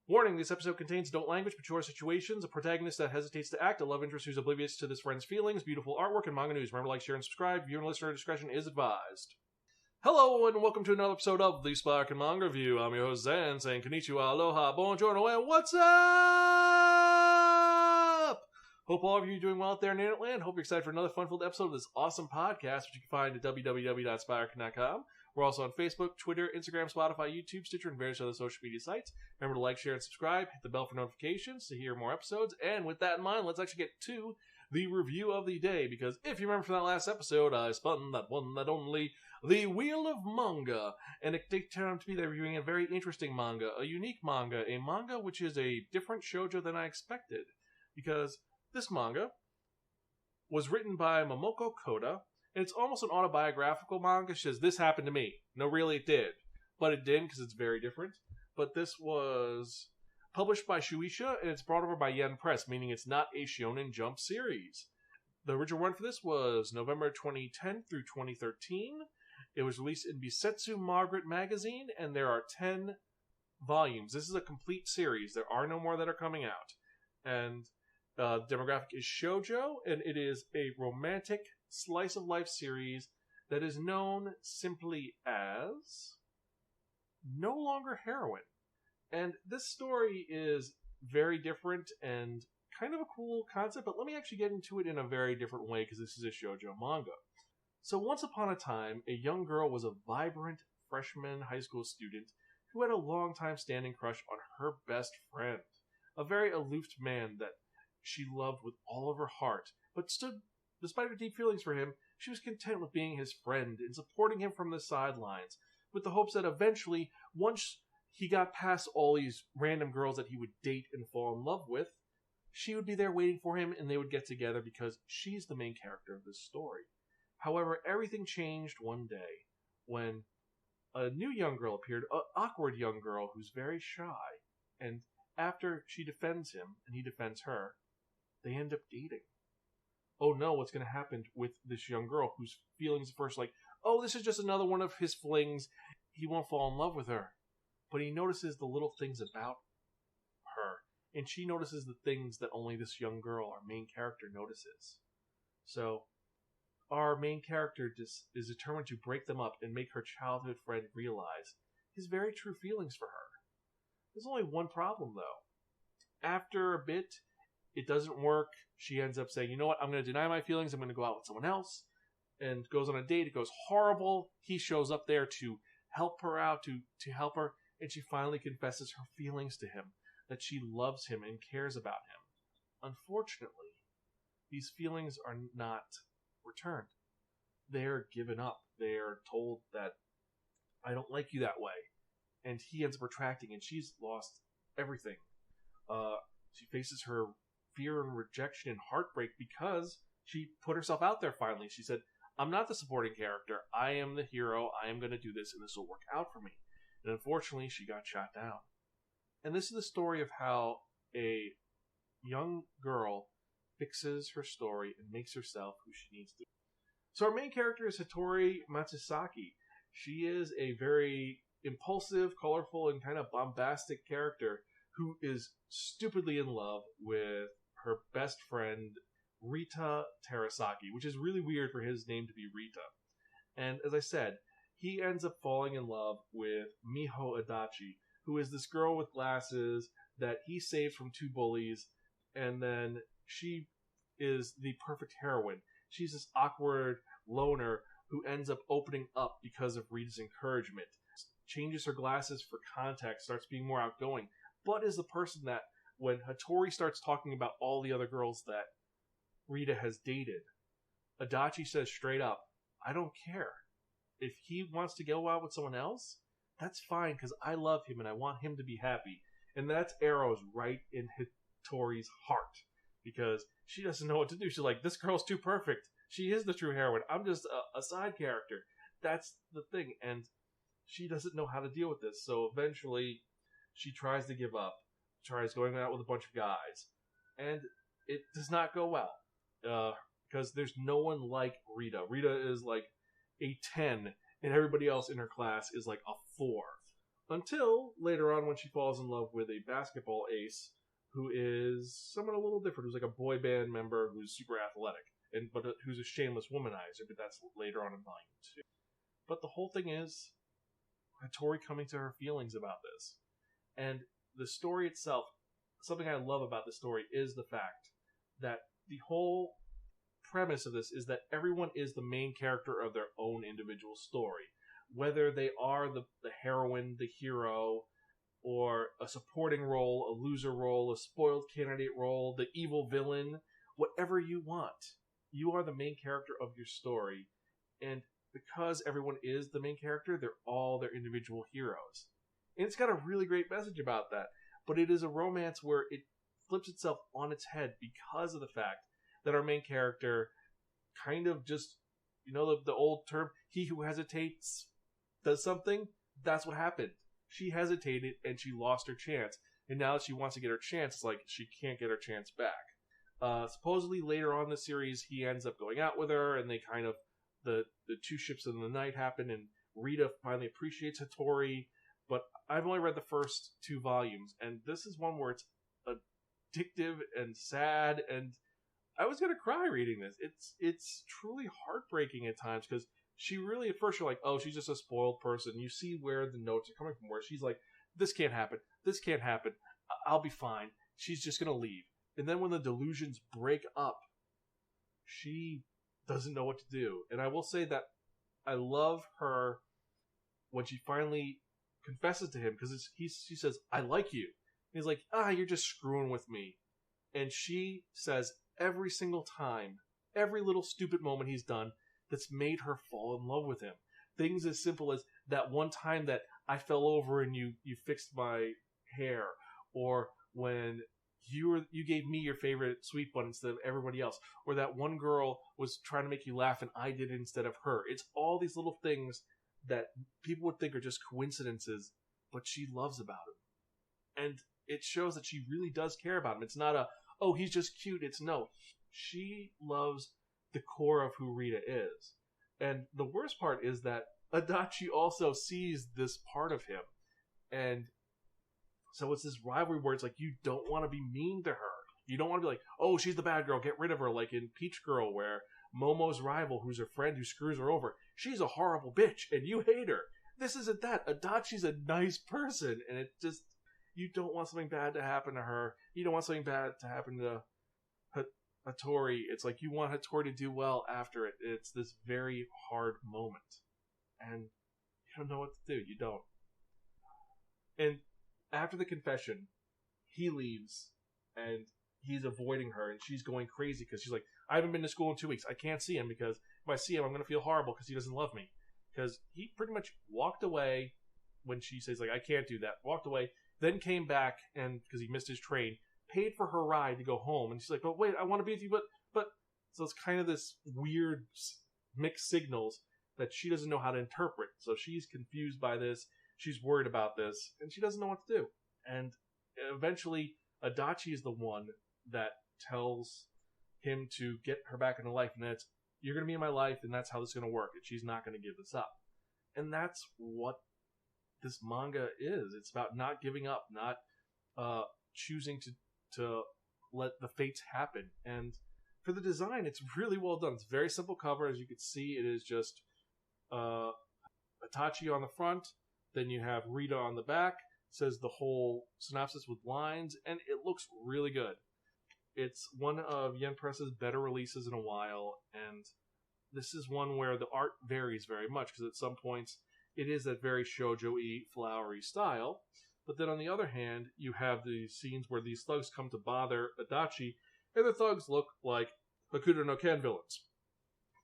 Warning, this episode contains adult language, mature situations, a protagonist that hesitates to act, a love interest who's oblivious to this friend's feelings, beautiful artwork, and manga news. Remember to like, share, and subscribe. Viewer and listener discretion is advised. Hello, and welcome to another episode of the Spiraken Manga Review. I'm your host, Zan, saying konnichiwa, aloha, buongiorno, and what's up? Hope all of you are doing well out there in internet land. Hope you're excited for another fun-filled episode of this awesome podcast, which you can find at www.spiraken.com. We're also on Facebook, Twitter, Instagram, Spotify, YouTube, Stitcher, and various other social media sites. Remember to like, share, and subscribe. Hit the bell for notifications to hear more episodes. And with that in mind, let's actually get to the review of the day. Because if you remember from that last episode, I spun that one, that only, the Wheel of Manga. And it turned out to be that reviewing a very interesting manga, a unique manga, a manga which is a different shoujo than I expected. Because this manga was written by Momoko Koda. And it's almost an autobiographical manga. She says, this happened to me. No, really, it did. But it didn't, because it's very different. But this was published by Shueisha, and it's brought over by Yen Press, meaning it's not a Shonen Jump series. The original run for this was November 2010 through 2013. It was released in Bisetsu Margaret magazine, and there are 10 volumes. This is a complete series. There are no more that are coming out. And the demographic is shoujo, and it is a romantic slice of life series that is known simply as No Longer Heroine. And this story is very different and kind of a cool concept, but let me actually get into it in a very different way because this is a shoujo manga. So once upon a time, a young girl was a vibrant freshman high school student who had a long time standing crush on her best friend, a very aloof man that she loved with all of her heart, but despite her deep feelings for him, she was content with being his friend and supporting him from the sidelines, with the hopes that eventually, once he got past all these random girls that he would date and fall in love with, she would be there waiting for him and they would get together because she's the main character of this story. However, everything changed one day when a new young girl appeared, an awkward young girl who's very shy, and after she defends him and he defends her, they end up dating. Oh no, what's going to happen with this young girl whose feelings at first like, oh, this is just another one of his flings. He won't fall in love with her. But he notices the little things about her. And she notices the things that only this young girl, our main character, notices. So our main character is determined to break them up and make her childhood friend realize his very true feelings for her. There's only one problem, though. After a bit, it doesn't work. She ends up saying, you know what, I'm going to deny my feelings. I'm going to go out with someone else. And goes on a date. It goes horrible. He shows up there to help her out, to help her. And she finally confesses her feelings to him, that she loves him and cares about him. Unfortunately, these feelings are not returned. They're given up. They're told that, I don't like you that way. And he ends up retracting, and she's lost everything. She faces her fear and rejection and heartbreak because she put herself out there finally. She said, I'm not the supporting character. I am the hero. I am going to do this, and this will work out for me. And unfortunately, she got shot down. And this is the story of how a young girl fixes her story and makes herself who she needs to be. So our main character is Hatori Matsusaki. She is a very impulsive, colorful, and kind of bombastic character who is stupidly in love with her best friend, Rita Terasaki, which is really weird for his name to be Rita. And as I said, he ends up falling in love with Miho Adachi, who is this girl with glasses that he saves from two bullies, and then she is the perfect heroine. She's this awkward loner who ends up opening up because of Rita's encouragement, changes her glasses for contact, starts being more outgoing, but is the person that when Hatori starts talking about all the other girls that Rita has dated, Adachi says straight up, I don't care. If he wants to go out with someone else, that's fine because I love him and I want him to be happy. And that's arrows right in Hatori's heart because she doesn't know what to do. She's like, this girl's too perfect. She is the true heroine. I'm just a side character. That's the thing. And she doesn't know how to deal with this. So eventually she tries to give up, tries going out with a bunch of guys. And it does not go well. Because there's no one like Rita. Rita is like a 10, and everybody else in her class is like a 4. Until later on when she falls in love with a basketball ace who is someone a little different, who's like a boy band member who's super athletic, but who's a shameless womanizer, but that's later on in volume 2. But the whole thing is Hatori coming to her feelings about this. And the story itself, something I love about the story is the fact that the whole premise of this is that everyone is the main character of their own individual story. Whether they are the heroine, the hero, or a supporting role, a loser role, a spoiled candidate role, the evil villain, whatever you want. You are the main character of your story. And because everyone is the main character, they're all their individual heroes. And it's got a really great message about that. But it is a romance where it flips itself on its head because of the fact that our main character kind of just, the old term, he who hesitates does something. That's what happened. She hesitated and she lost her chance. And now that she wants to get her chance, it's like she can't get her chance back. Supposedly later on in the series, he ends up going out with her, and they kind of, the two ships in the night happen, and Rita finally appreciates Hatori. But I've only read the first 2 volumes, and this is one where it's addictive and sad, and I was gonna cry reading this. It's truly heartbreaking at times, because she really, at first you're like, oh, she's just a spoiled person. You see where the notes are coming from, where she's like, this can't happen, I'll be fine, she's just gonna leave. And then when the delusions break up, she doesn't know what to do. And I will say that I love her when she finally confesses to him, because she says, I like you. And he's like, you're just screwing with me. And she says every single time, every little stupid moment he's done, that's made her fall in love with him. Things as simple as that one time that I fell over and you fixed my hair, or when you gave me your favorite sweet bun instead of everybody else, or that one girl was trying to make you laugh and I did it instead of her. It's all these little things that people would think are just coincidences, but she loves about him. And it shows that she really does care about him. It's not he's just cute. It's no, she loves the core of who Rita is. And the worst part is that Adachi also sees this part of him. And so it's this rivalry where it's like, you don't want to be mean to her. You don't want to be like, oh, she's the bad girl, get rid of her, like in Peach Girl, where Momo's rival, who's her friend who screws her over, she's a horrible bitch, and you hate her. This isn't that. Adachi's a nice person, and it just, you don't want something bad to happen to her. You don't want something bad to happen to Hatori. It's like you want Hatori to do well after it. It's this very hard moment. And you don't know what to do. You don't. And after the confession, he leaves, and he's avoiding her, and she's going crazy because she's like, I haven't been to school in 2 weeks. I can't see him, because if I see him, I'm going to feel horrible because he doesn't love me. Because he pretty much walked away when she says, like, I can't do that. Walked away, then came back, and because he missed his train, paid for her ride to go home. And she's like, but wait, I want to be with you, but. So it's kind of this weird mixed signals that she doesn't know how to interpret. So she's confused by this. She's worried about this, and she doesn't know what to do. And eventually, Adachi is the one that tells him to get her back into life, and that's, you're going to be in my life, and that's how this is going to work, and she's not going to give this up. And that's what this manga is. It's about not giving up, not choosing to let the fates happen. And for the design, it's really well done. It's a very simple cover. As you can see, it is just Adachi on the front, then you have Rita on the back. It says the whole synopsis with lines, and it looks really good. It's one of Yen Press's better releases in a while, and this is one where the art varies very much, because at some points it is that very shoujo-y, flowery style. But then on the other hand, you have the scenes where these thugs come to bother Adachi, and the thugs look like Hakuto no Ken villains.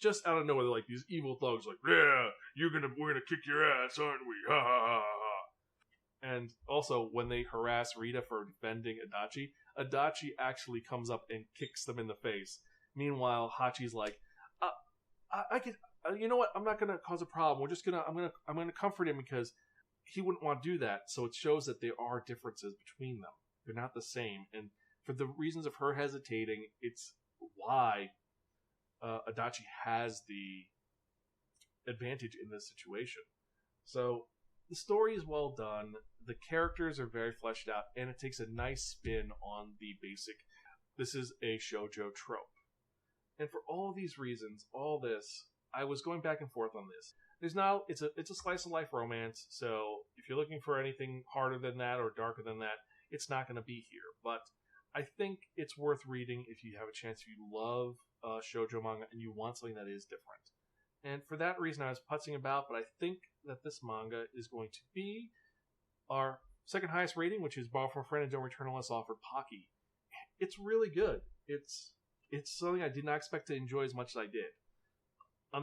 Just out of nowhere, they're like these evil thugs, like, yeah, we're gonna kick your ass, aren't we? Ha ha ha ha. And also, when they harass Rita for defending Adachi, Adachi actually comes up and kicks them in the face. Meanwhile, Hachi's like, I can, you know what? I'm not gonna cause a problem. I'm gonna comfort him because he wouldn't want to do that. So it shows that there are differences between them. They're not the same. And for the reasons of her hesitating, it's why Adachi has the advantage in this situation. So the story is well done, the characters are very fleshed out, and it takes a nice spin on the basic, this is a shojo trope. And for all these reasons, all this, I was going back and forth on this. It's a slice of life romance, so if you're looking for anything harder than that or darker than that, it's not going to be here. But I think it's worth reading if you have a chance, if you love shoujo manga and you want something that is different. And for that reason, I was putzing about, but I think that this manga is going to be our second highest rating, which is Borrow from a Friend and Don't Return Unless Offered Pocky. It's really good. It's something I did not expect to enjoy as much as I did. On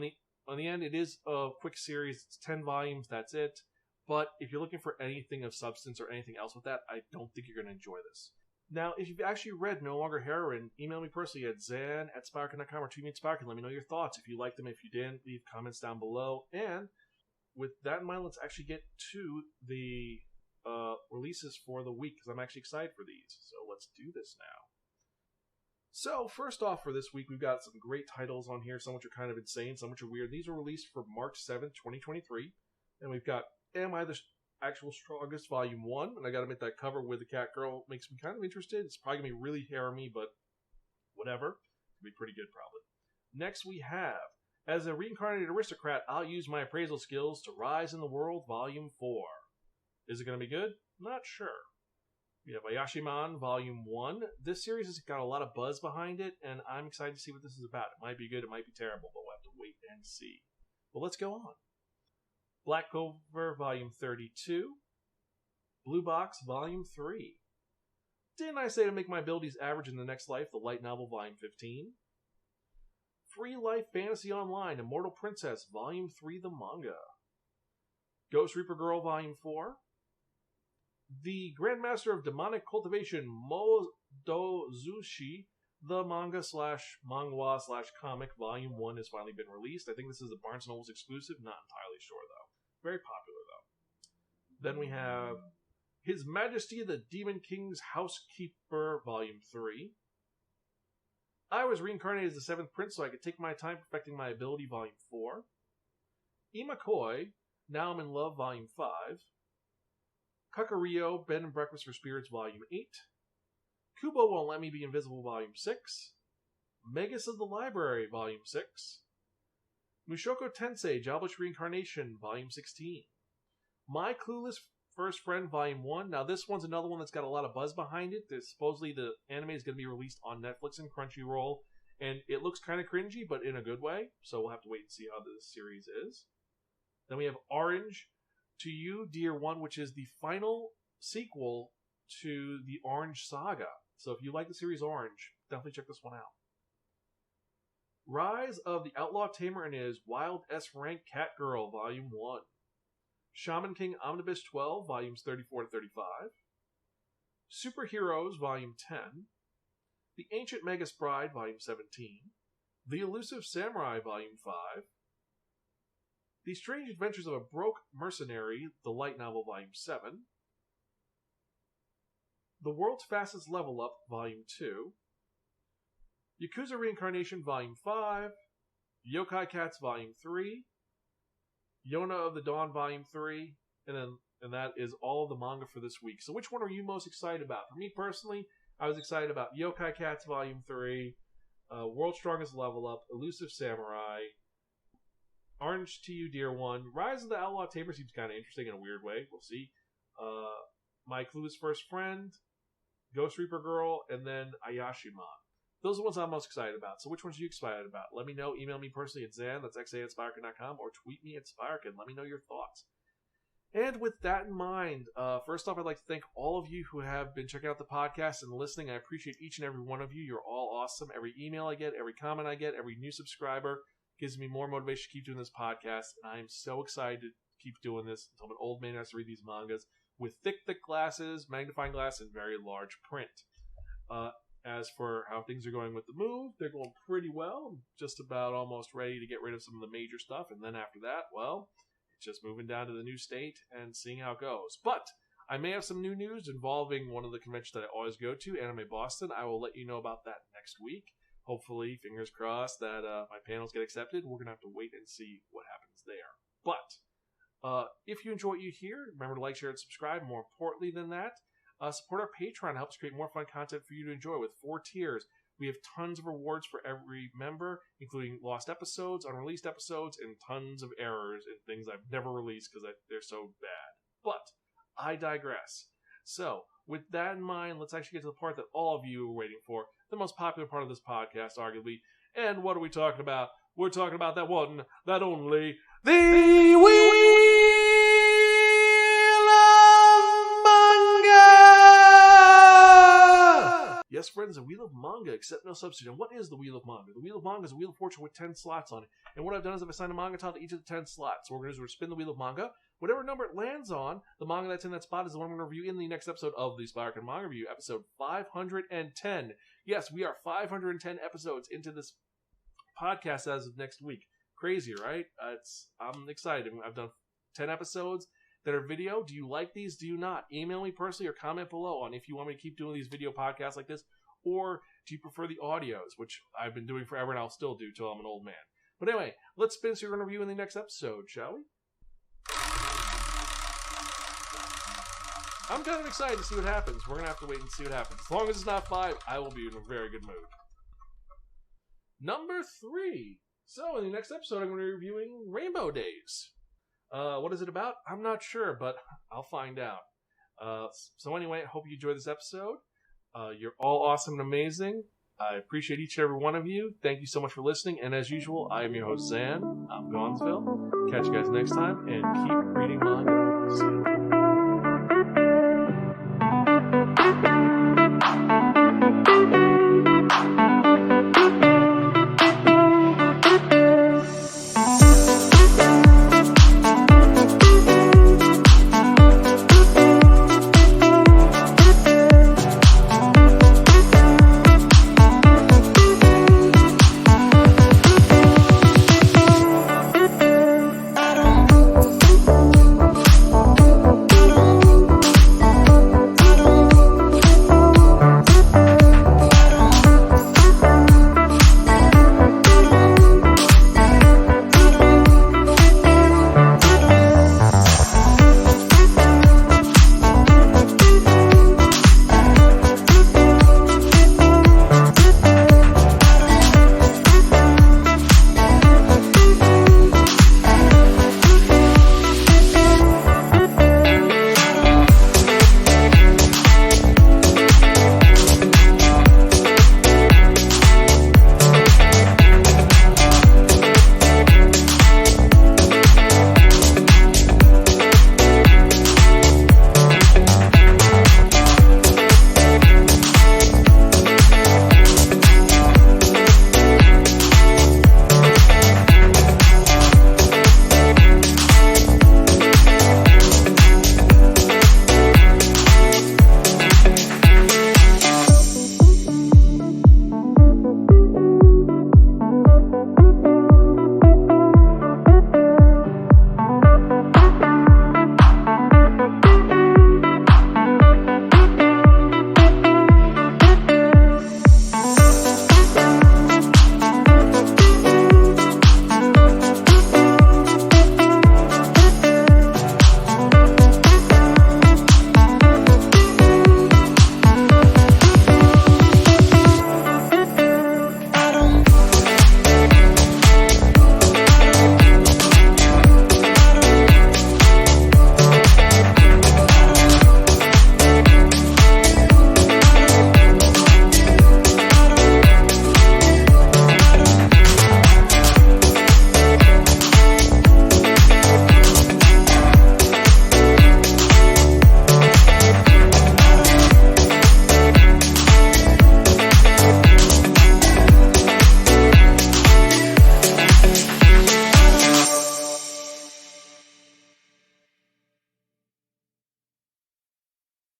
the end, it is a quick series. It's 10 volumes. That's it. But if you're looking for anything of substance or anything else with that, I don't think you're going to enjoy this. Now, if you've actually read No Longer Heroine, email me personally at zan@spiraken.com or tweet me at Spiraken. Let me know your thoughts. If you liked them, if you didn't, leave comments down below. And with that in mind, let's actually get to the releases for the week, because I'm actually excited for these. So let's do this now. So, first off for this week, we've got some great titles on here, some which are kind of insane, some which are weird. These were released for March 7th, 2023. And we've got Am I the Actual Strongest Volume 1, and I gotta admit that cover with the cat girl makes me kind of interested. It's probably gonna be really harem-y, but whatever. It's gonna be pretty good, probably. Next we have, As a Reincarnated Aristocrat, I'll Use My Appraisal Skills to Rise in the World, Volume 4. Is it gonna be good? Not sure. We have Ayashiman, Volume 1. This series has got a lot of buzz behind it, and I'm excited to see what this is about. It might be good, it might be terrible, but we'll have to wait and see. But let's go on. Black Clover, Volume 32. Blue Box, Volume 3. Didn't I say to make my abilities average in the next life? The light novel, Volume 15. Free Life Fantasy Online, Immortal Princess, Volume 3, the manga. Ghost Reaper Girl, Volume 4. The Grandmaster of Demonic Cultivation, Modozushi, the manga/manhwa/comic, Volume 1 has finally been released. I think this is a Barnes & Noble's exclusive, not entirely sure though. Very popular though. Then we have His Majesty the Demon King's Housekeeper, Volume 3. I Was Reincarnated as the Seventh Prince so I could take my time perfecting my ability, Volume 4. Imakoi, Now I'm in Love, Volume 5. Kakario, Bed and Breakfast for Spirits, Volume 8. Kubo Won't Let Me Be Invisible, Volume 6. Magus of the Library, Volume 6. Mushoku Tensei, Jobless Reincarnation, Volume 16. My Clueless First Friend, Volume 1. Now, this one's another one that's got a lot of buzz behind it. Supposedly, the anime is going to be released on Netflix and Crunchyroll, and it looks kind of cringy, but in a good way, so we'll have to wait and see how this series is. Then we have Orange to You, Dear One, which is the final sequel to the Orange Saga. So if you like the series Orange, definitely check this one out. Rise of the Outlaw Tamer and His Wild S-Rank Cat Girl, Volume 1. Shaman King Omnibus 12, Volumes 34 to 35. Superheroes, Volume 10. The Ancient Magus Bride, Volume 17. The Elusive Samurai, Volume 5. The Strange Adventures of a Broke Mercenary, the light novel, Volume 7. The World's Fastest Level Up, Volume 2. Yakuza Reincarnation, Volume 5. Yokai Cats, Volume 3. Yona of the Dawn, Volume 3. And that is all of the manga for this week. So which one are you most excited about? For me personally, I was excited about Yokai Cats, Volume 3. World's Strongest Level Up. Elusive Samurai. Orange to You, Dear One. Rise of the Outlaw Tamer seems kind of interesting in a weird way. We'll see. My Clueless First Friend. Ghost Reaper Girl. And then Ayashiman. Those are the ones I'm most excited about. So which ones are you excited about? Let me know. Email me personally at Zan, that's xa@spiraken.com, or tweet me at Spiraken. Let me know your thoughts. And with that in mind, first off, I'd like to thank all of you who have been checking out the podcast and listening. I appreciate each and every one of you. You're all awesome. Every email I get, every comment I get, every new subscriber gives me more motivation to keep doing this podcast. And I am so excited to keep doing this until I'm an old man who has to read these mangas with thick glasses, magnifying glass, and very large print. As for how things are going with the move, they're going pretty well. I'm just about almost ready to get rid of some of the major stuff. And then after that, well, it's just moving down to the new state and seeing how it goes. But I may have some new news involving one of the conventions that I always go to, Anime Boston. I will let you know about that next week. Hopefully, fingers crossed that my panels get accepted. We're going to have to wait and see what happens there. But If you enjoy what you hear, remember to like, share, and subscribe. More importantly than that, support our Patreon. It helps create more fun content for you to enjoy with 4 tiers. We have tons of rewards for every member, including lost episodes, unreleased episodes, and tons of errors and things I've never released because they're so bad. But I digress. So, with that in mind, let's actually get to the part that all of you are waiting for, the most popular part of this podcast, arguably. And what are we talking about? We're talking about that one, that only, the Wheel of Manga! Yes, friends, the Wheel of Manga, except no substitute. And what is the Wheel of Manga? The Wheel of Manga is a Wheel of Fortune with 10 slots on it. And what I've done is I've assigned a manga title to each of the 10 slots. So what we're going to do is spin the Wheel of Manga. Whatever number it lands on, the manga that's in that spot is the one we're going to review in the next episode of the Spiraken Manga Review, episode 510. Yes, we are 510 episodes into this podcast as of next week. Crazy, right? I'm excited. I've done 10 episodes that are video. Do you like these? Do you not? Email me personally or comment below on if you want me to keep doing these video podcasts like this, or do you prefer the audios, which I've been doing forever and I'll still do till I'm an old man. But anyway, let's spin so we're going to review in the next episode, shall we? I'm kind of excited to see what happens. We're going to have to wait and see what happens. As long as it's not 5, I will be in a very good mood. Number 3. So, in the next episode, I'm going to be reviewing Rainbow Days. What is it about? I'm not sure, but I'll find out. So anyway, I hope you enjoyed this episode. You're all awesome and amazing. I appreciate each and every one of you. Thank you so much for listening. And as usual, I am your host, Zan. I'm Gonzville. Catch you guys next time, and keep reading manga. See you.